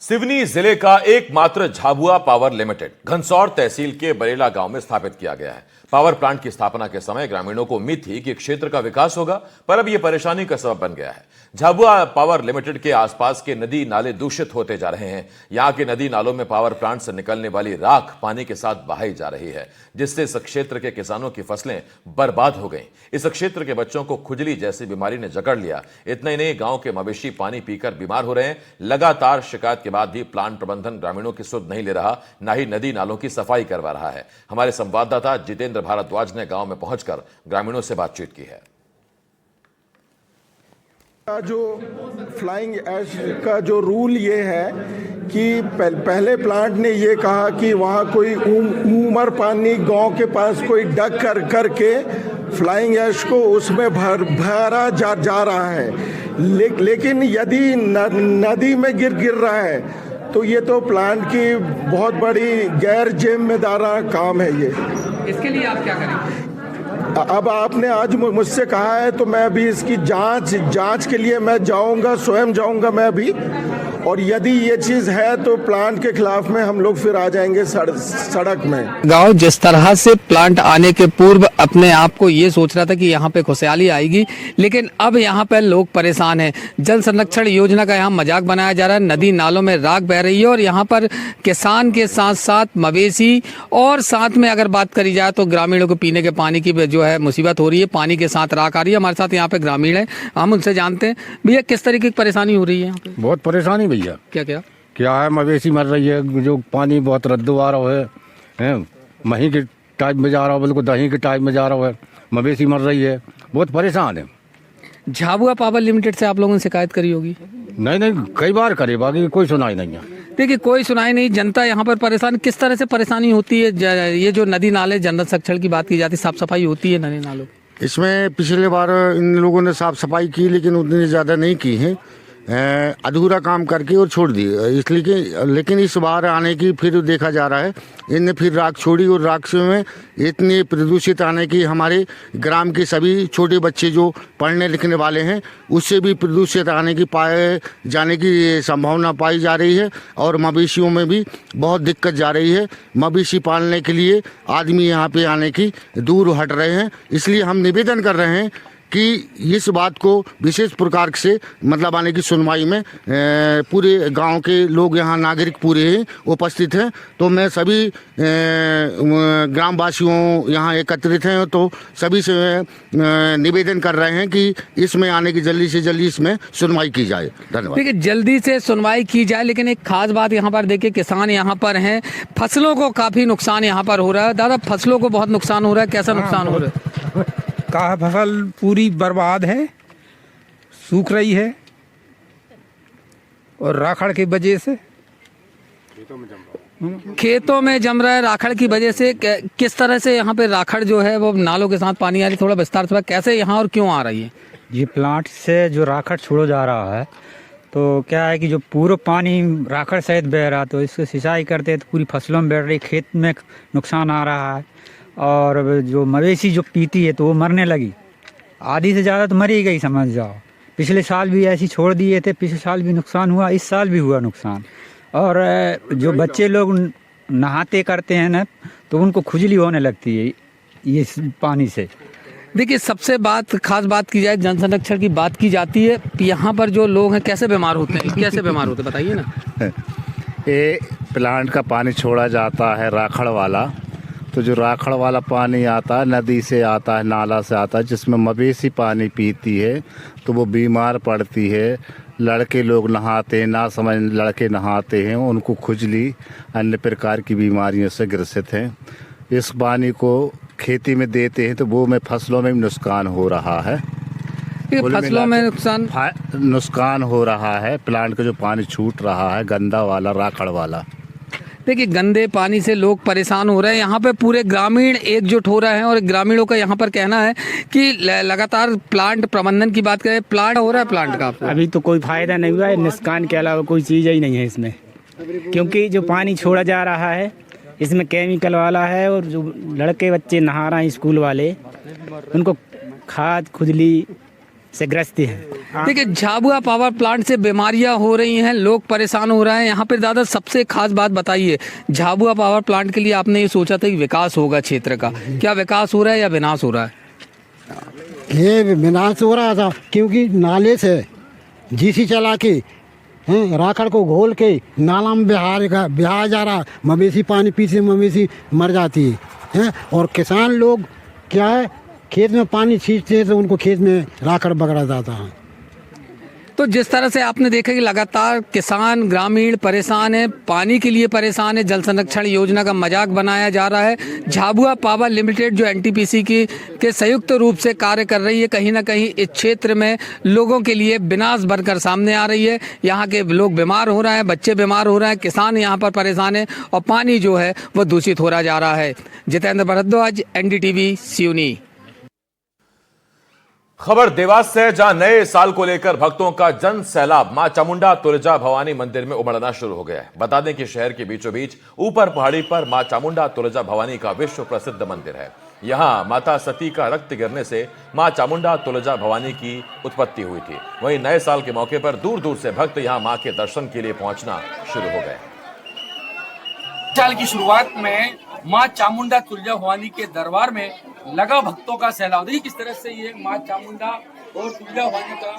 सिवनी जिले का एकमात्र झाबुआ पावर लिमिटेड घनसौर तहसील के बरेला गांव में स्थापित किया गया है। पावर प्लांट की स्थापना के समय ग्रामीणों को उम्मीद थी कि क्षेत्र का विकास होगा, पर अब यह परेशानी का सबब बन गया है। झाबुआ पावर लिमिटेड के आसपास के नदी नाले दूषित होते जा रहे हैं। यहां के नदी नालों में पावर प्लांट से निकलने वाली राख पानी के साथ बहाई जा रही है, जिससे इस क्षेत्र के किसानों की फसलें बर्बाद हो गई। इस क्षेत्र के बच्चों को खुजली जैसी बीमारी ने जकड़ लिया। इतना ही नहीं, गांव के मवेशी पानी पीकर बीमार हो रहे हैं। लगातार शिकायत के बाद भी प्लांट प्रबंधन ग्रामीणों की सुध नहीं ले रहा, ना ही नदी नालों की सफाई करवा रहा है। हमारे संवाददाता जितेंद्र भारद्वाज ने गांव में पहुंचकर ग्रामीणों से बातचीत की है। जो फ्लाइंग ऐश का जो रूल ये है कि पहले प्लांट ने ये कहा कि वहाँ कोई उमर पानी गांव के पास कोई डग करके फ्लाइंग ऐश को उसमें भरा जा रहा है, लेकिन यदि नदी में गिर रहा है तो ये तो प्लांट की बहुत बड़ी गैर जिम्मेदारा काम है। ये इसके लिए आप क्या करेंगे? अब आपने आज मुझसे कहा है तो मैं अभी इसकी जांच के लिए मैं जाऊंगा, स्वयं जाऊंगा मैं अभी, और यदि ये चीज़ है तो प्लांट के खिलाफ में हम लोग फिर आ जाएंगे सड़क में। गांव जिस तरह से प्लांट आने के पूर्व अपने आप को ये सोच रहा था कि यहाँ पे खुशहाली आएगी, लेकिन अब यहाँ पे लोग परेशान हैं। जल संरक्षण योजना का यहाँ मजाक बनाया जा रहा है। नदी नालों में राख बह रही है और यहाँ पर किसान के साथ साथ मवेशी और साथ में अगर बात करी जाए तो ग्रामीणों को पीने के पानी की जो है मुसीबत हो रही है। पानी के साथ राख आ रही है। हमारे साथ यहाँ पे ग्रामीण है, हम उनसे जानते हैं भैया किस तरीके की परेशानी हो रही है यहाँ पे? बहुत परेशानी भैया। क्या है, मवेशी मर रही है, जो पानी बहुत रद्दो आ रहा है, मही के टाइप में जा रहा है, बिल्कुल दही के टाइप में जा रहा है, मवेशी मर रही है, बहुत परेशान है। झाबुआ पावर लिमिटेड से आप लोगों ने शिकायत करी होगी? नहीं, कई बार करे, बाकी कोई सुनाई नहीं है। देखिए कोई सुनाई नहीं, जनता यहाँ पर परेशान। किस तरह से परेशानी होती है? ये जो नदी नाले जल संरक्षण की बात की जाती है, साफ सफाई होती है नदी नालों? इसमें पिछले बार इन लोगों ने साफ सफाई की, लेकिन उतनी ज़्यादा नहीं की है, अधूरा काम करके और छोड़ दी। इसलिए लेकिन इस बार आने की फिर देखा जा रहा है, इनने फिर राख छोड़ी और राख से में इतनी प्रदूषित आने की हमारे ग्राम के सभी छोटे बच्चे जो पढ़ने लिखने वाले हैं उससे भी प्रदूषित आने की पाए जाने की संभावना पाई जा रही है। और मवेशियों में भी बहुत दिक्कत जा रही है। मवेशी पालने के लिए आदमी यहाँ पे आने की दूर हट रहे हैं। इसलिए हम निवेदन कर रहे हैं कि इस बात को विशेष प्रकार से मतलब आने की सुनवाई में पूरे गांव के लोग यहाँ नागरिक पूरे हैं उपस्थित हैं। तो मैं सभी ग्रामवासियों यहाँ एकत्रित हैं, तो सभी से निवेदन कर रहे हैं कि इसमें आने की जल्दी से जल्दी इसमें सुनवाई की जाए। धन्यवाद। देखिए जल्दी से सुनवाई की जाए, लेकिन एक खास बात यहाँ पर देखिए, किसान यहाँ पर हैं, फसलों को काफ़ी नुकसान यहाँ पर हो रहा है। दादा फसलों को बहुत नुकसान हो रहा है, कैसा नुकसान हो रहा है? का फसल पूरी बर्बाद है, सूख रही है और राखड़ की वजह से खेतों में जम रहा है। राखड़ की वजह से किस तरह से यहाँ पे राखड़ जो है वो नालों के साथ पानी आ रही, थोड़ा विस्तार से कैसे यहाँ और क्यों आ रही है? ये प्लांट से जो राखड़ छोड़ा जा रहा है, तो क्या है कि जो पूरा पानी राखड़ सहित बह रहा, तो इसको सिंचाई करते हैं तो पूरी फसलों में बैठ रही, खेत में नुकसान आ रहा है। और जो मवेशी जो पीती है तो वो मरने लगी, आधी से ज़्यादा तो मरी गई समझ जाओ। पिछले साल भी ऐसी छोड़ दिए थे, पिछले साल भी नुकसान हुआ, इस साल भी हुआ नुकसान। और जो बच्चे लोग नहाते करते हैं ना, तो उनको खुजली होने लगती है ये पानी से। देखिए सबसे खास बात की जाए, जन संरक्षण की बात की जाती है, यहाँ पर जो लोग हैं कैसे बीमार होते हैं, कैसे बीमार होते हैं बताइए ना। ये प्लांट का पानी छोड़ा जाता है राखड़ वाला, तो जो राखड़ वाला पानी आता है नदी से आता है, नाला से आता है, जिसमें मवेशी पानी पीती है तो वो बीमार पड़ती है। लड़के लोग नहाते हैं, ना समझ लड़के नहाते हैं, उनको खुजली अन्य प्रकार की बीमारियों से ग्रसित हैं। इस पानी को खेती में देते हैं तो वो में फसलों में भी नुकसान हो रहा है। फसलों में नुकसान हो रहा है। प्लांट का जो पानी छूट रहा है गंदा वाला, राखड़ वाला, देखिए गंदे पानी से लोग परेशान हो रहे हैं। यहाँ पे पूरे ग्रामीण एकजुट हो रहे हैं और ग्रामीणों का यहाँ पर कहना है कि लगातार प्लांट प्रबंधन की बात करें, प्लांट हो रहा है प्लांट का अभी तो कोई फायदा नहीं हुआ है, नुकसान के अलावा कोई चीज़ ही नहीं है इसमें, क्योंकि जो पानी छोड़ा जा रहा है इसमें केमिकल वाला है। और जो लड़के बच्चे नहा रहे हैं स्कूल वाले, उनको खाद खुजली से ग्रस्त हैं। देखिए, झाबुआ पावर प्लांट से बीमारियां हो रही हैं, लोग परेशान हो रहे हैं। यहाँ पर दादा सबसे खास बात बताइए, झाबुआ पावर प्लांट के लिए आपने ये सोचा था कि विकास होगा क्षेत्र का, क्या विकास हो रहा है या विनाश हो रहा है? ये विनाश हो रहा था, क्योंकि नाले से जीसी चला के राखड़ को घोल के नाला में बहाया जा रहा, मवेशी पानी पीते मवेशी मर जाती है। और किसान लोग क्या है, खेत में पानी छींचते हैं तो उनको खेत में राखड़ बगड़ा जाता है। तो जिस तरह से आपने देखा कि लगातार किसान ग्रामीण परेशान है, पानी के लिए परेशान है, जल संरक्षण योजना का मजाक बनाया जा रहा है। झाबुआ पावर लिमिटेड जो एनटीपीसी के संयुक्त रूप से कार्य कर रही है, कहीं ना कहीं इस क्षेत्र में लोगों के लिए विनाश बनकर सामने आ रही है। यहाँ के लोग बीमार हो रहे हैं, बच्चे बीमार हो रहे हैं, किसान यहाँ पर परेशान है और पानी जो है वो दूषित हो रहा जा रहा है। जितेंद्र भारद्वाज, एनडीटीवी, सिवनी। खबर देवास से, जहां नए साल को लेकर भक्तों का जन सैलाब मां चामुंडा तुलजा भवानी मंदिर में उमड़ना शुरू हो गया है। बता दें कि शहर के बीचों बीच ऊपर पहाड़ी पर मां चामुंडा तुलजा भवानी का विश्व प्रसिद्ध मंदिर है। यहां माता सती का रक्त गिरने से मां चामुंडा तुलजा भवानी की उत्पत्ति हुई थी। वहीं नए साल के मौके पर दूर दूर से भक्त यहां मां के दर्शन के लिए पहुंचना शुरू हो गए। साल की शुरुआत में मां चामुंडा तुलजा भवानी के दरबार में लगा भक्तों का सैलाब। देखिए किस तरह से ये मां चामुंडा और तुलजा भवानी का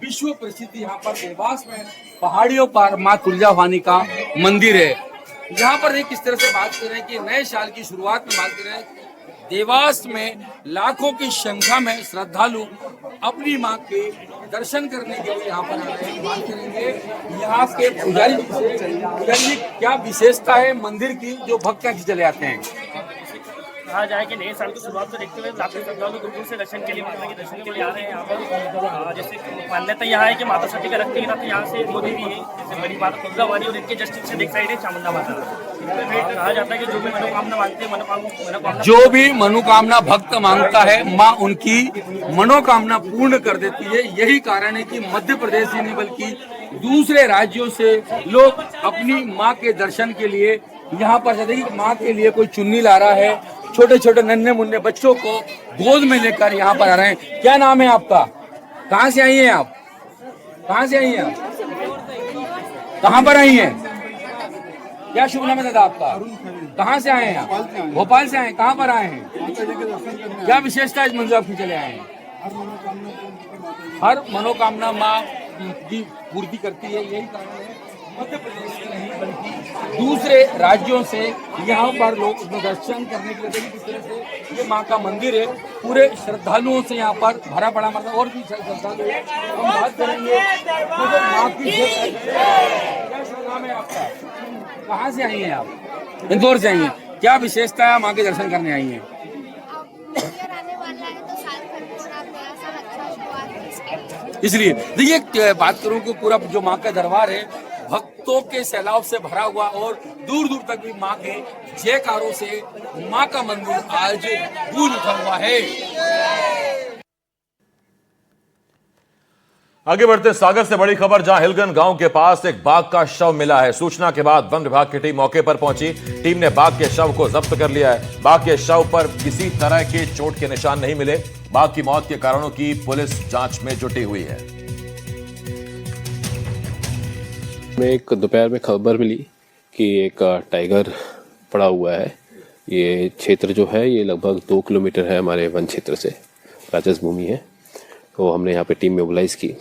विश्व प्रसिद्ध यहाँ पर देवास में पहाड़ियों पर मां तुलजा भवानी का मंदिर है। यहाँ पर देखिए किस तरह से बात कर रहे हैं कि नए साल की शुरुआत में बात कर रहे हैं, देवास में लाखों की संख्या में श्रद्धालु अपनी मां के दर्शन करने के लिए यहाँ पर आ रहे हैं। बात करेंगे यहाँ के पुजारी जी, क्या विशेषता है मंदिर की जो भक्त यहाँ चले आते हैं? कहा जाए कि नए साल की शुरुआत को देखते हुए लाखों श्रद्धालु दूर दूर से दर्शन के लिए, माता के दर्शन के लिए आ रहे हैं यहाँ पर। जैसे मान्यता यहाँ है कि माता सती का रक्त गिरा, तो यहाँ से दो देवी है, जैसे बड़ी माता तुलजा भवानी और इनके जस्ट से देख साइड है चामुंडा माता। कहा जाता है कि जो भी मनोकामना मांगते हैं, जो भी मनोकामना भक्त मांगता है माँ उनकी मनोकामना पूर्ण कर देती है। यही कारण है कि मध्य प्रदेश ही नहीं बल्कि दूसरे राज्यों से लोग अपनी माँ के दर्शन के लिए यहाँ पर जाते हैं। माँ के लिए कोई चुन्नी ला रहा है, छोटे छोटे नन्हे मुन्ने बच्चों को गोद में लेकर यहाँ पर आ रहे हैं। क्या नाम है आपका? कहाँ से आई हैं आप? कहाँ से आई हैं आप? कहाँ पर आई हैं? क्या शुभ नाम है दादा आपका? कहाँ से आए हैं आप? भोपाल से आए हैं। कहाँ पर आए हैं? क्या विशेषता इस मंदिर आपकी चले आए हैं? हर मनोकामना माँ की पूर्ति करती है। यही कारण है मध्य प्रदेश से नहीं बल्कि दूसरे राज्यों से यहाँ पर लोग दर्शन करने के लिए, किस तरह से ये माँ का मंदिर है, पूरे श्रद्धालुओं से यहाँ पर भरा पड़ा। मतलब और भी श्रद्धालु है। हम बात करेंगे तो माँ की क्या शुभ नाम है आपका? कहाँ से आई हैं आप? इंदौर से आई हैं। क्या विशेषता है माँ के दर्शन करने आई हैं? इसलिए देखिए बात करूं कि पूरा जो माँ का दरबार है भक्तों के सैलाब से भरा हुआ और दूर दूर तक भी माँ के जयकारों से माँ का मंदिर आज गूंज उठा हुआ है। आगे बढ़ते सागर से बड़ी खबर, जहां हिलगन गांव के पास एक बाघ का शव मिला है। सूचना के बाद वन विभाग की टीम मौके पर पहुंची। टीम ने बाघ के शव को जब्त कर लिया है। बाघ के शव पर किसी तरह के चोट के निशान नहीं मिले। बाघ की मौत के कारणों की पुलिस जांच में जुटी हुई है। में एक दोपहर में खबर मिली कि एक टाइगर पड़ा हुआ है। ये क्षेत्र जो है ये लगभग 2 किलोमीटर है हमारे वन क्षेत्र से, राजस्व भूमि है। तो हमने यहाँ पे टीम मोबिलाइज की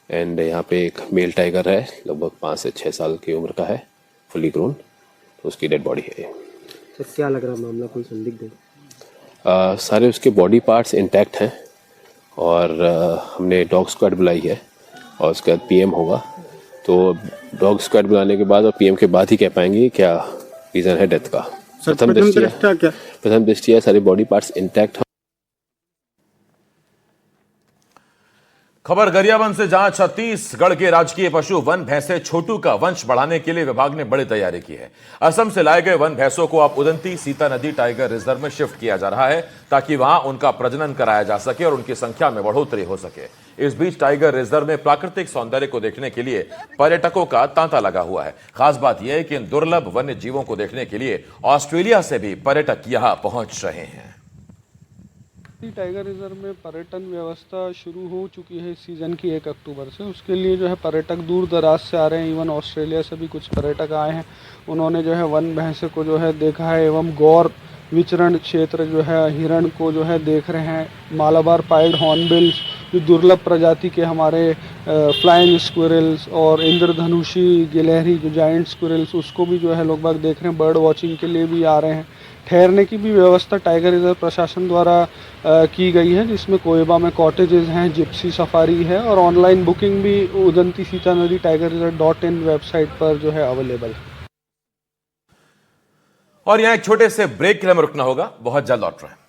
एंड यहाँ पे एक मेल टाइगर है, लगभग 5 से 6 साल की उम्र का है, फुली ग्रोन। तो उसकी डेड बॉडी है। तो क्या लग रहा मामला, कोई संदिग्ध है? सारे उसके बॉडी पार्ट्स इंटैक्ट हैं और हमने डॉग स्क्वाड बुलाई है और उसके बाद पीएम होगा। तो डॉग स्क्वाड बुलाने के बाद और पीएम के बाद ही कह पाएंगे क्या रीज़न है डेथ का। प्रथम दृष्टया सारे बॉडी पार्ट्स इंटैक्ट। खबर गरियाबंद से, जहां छत्तीसगढ़ के राजकीय पशु वन भैंसे छोटू का वंश बढ़ाने के लिए विभाग ने बड़ी तैयारी की है। असम से लाए गए वन भैंसों को अब उदंती सीता नदी टाइगर रिजर्व में शिफ्ट किया जा रहा है ताकि वहां उनका प्रजनन कराया जा सके और उनकी संख्या में बढ़ोतरी हो सके। इस बीच टाइगर रिजर्व में प्राकृतिक सौंदर्य को देखने के लिए पर्यटकों का तांता लगा हुआ है। खास बात यह है कि इन दुर्लभ वन्य जीवों को देखने के लिए ऑस्ट्रेलिया से भी पर्यटक यहां पहुंच रहे हैं। टाइगर रिजर्व में पर्यटन व्यवस्था शुरू हो चुकी है इस सीज़न की 1 अक्टूबर से। उसके लिए जो है पर्यटक दूर दराज से आ रहे हैं, इवन ऑस्ट्रेलिया से भी कुछ पर्यटक आए हैं। उन्होंने जो है वन भैंसे को जो है देखा है एवं गौर विचरण क्षेत्र जो है हिरण को जो है देख रहे हैं। मालाबार पाइड हॉर्नबिल्स जो दुर्लभ प्रजाति के हमारे फ्लाइंग स्क्विरल्स और इंद्रधनुषी गिलहरी जो जाइंट स्क्विरल्स उसको भी जो है लोग बाग देख रहे हैं। बर्ड वॉचिंग के लिए भी आ रहे हैं। ठहरने की भी व्यवस्था टाइगर रिजर्व प्रशासन द्वारा की गई है, जिसमें कोयबा में कॉटेजेस हैं, जिप्सी सफारी है और ऑनलाइन बुकिंग भी उदंती सीता नदी टाइगर रिजर्व .in वेबसाइट पर जो है अवेलेबल है। और यहां एक छोटे से ब्रेक के लिए हमें रुकना होगा, बहुत जल्द लौट रहे हैं।